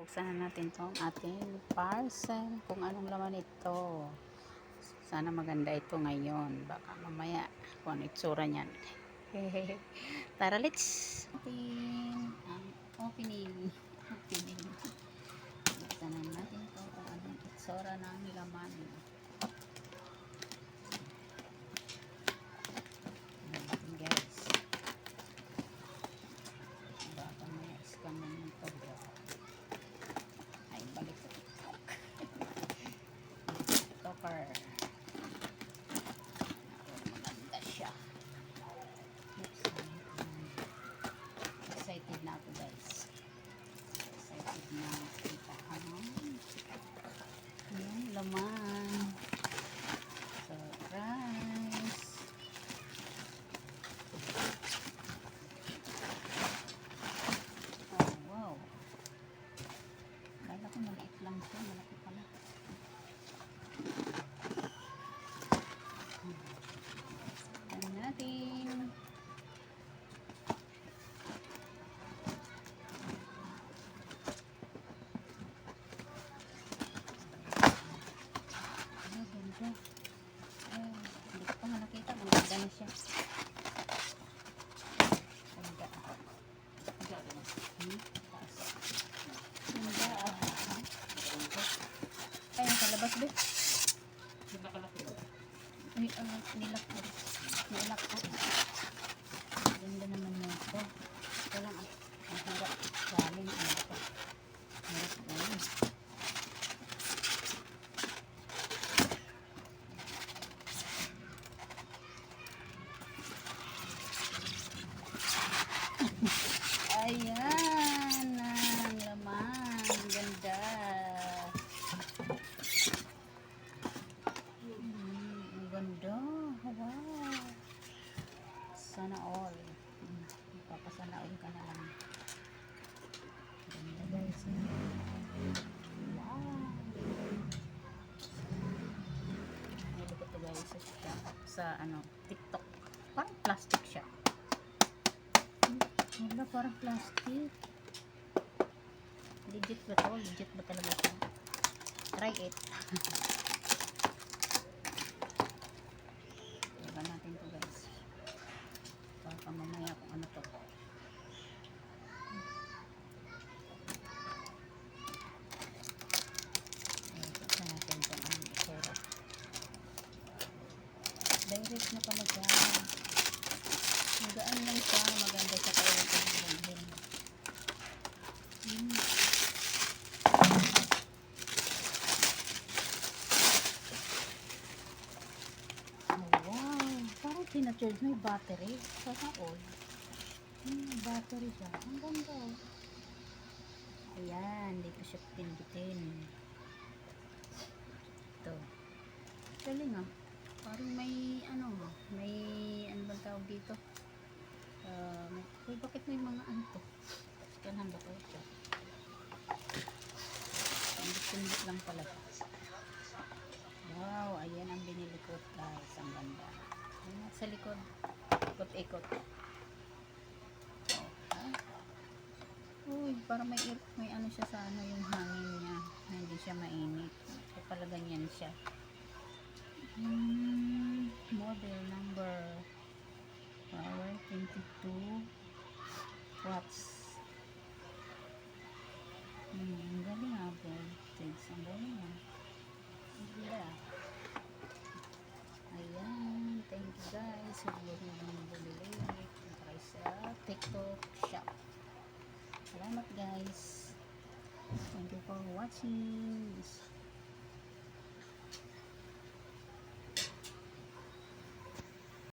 buksan na natin tong ating parcel kung anong laman ito. Sana maganda ito ngayon, baka mamaya kung ano itsura niyan. Tara, let's open ang opening. Buksan na natin ito kung anong itsura ng laman. Ayan guys, baka mamaya scam naman ito. Ay, balik sa TikTok. TikToker. Maganda siya. Excited na ako guys. Excited na kita ang laman. Surprise. Oh wow. Kala ko maliit lang siya. Malaki pala. Ano natin? Ganda. Hindi ko pa nga nakita. Maganda na siya. Ganda. Ganda. Ay, nakalabas ba? Ay, nilak ko. Nilak ko. Ganda naman na ito. Ito lang. Ang hirap. Galing. Ano ito? Hirap galing. Ayan ang laman. Ganda. Ang ganda. Wow. Sana all. Papasana all ka na lang. Ganda guys. Wow. Nilito ko to guys sa ano, TikTok. Parang plastic siya. Wala, parang plastic. Legit ba to? Legit ba talaga ito? Try it. Iba natin to guys. Baka mamaya kung ano to. Ito natin kung ano itsura. Direct na pala siya. Magaan lang siya. Maganda siya kayo ito. Pinacharge may battery sa all. Battery siya. Ang ganda. Ayan, dito siya pindutin. Ito. Galing ah. Parang may ano bang tawag dito? Bakit may mga ano to? Kanan ba ito? Pindut lang pala. Wow, ayan ang binili ko guys. Ang ganda. Ayan sa likod. Ikot-ikot. Uy, parang may ano siya sa ano yung hangin niya. Hindi siya mainit. Kaya pala ganyan siya. Model number power 22 watts. Ang galing nga voltage. Ang galing nga. Ayan. Thank you guys. Huwag mo lang bumili. Try sa TikTok shop. Salamat guys. Thank you for watching.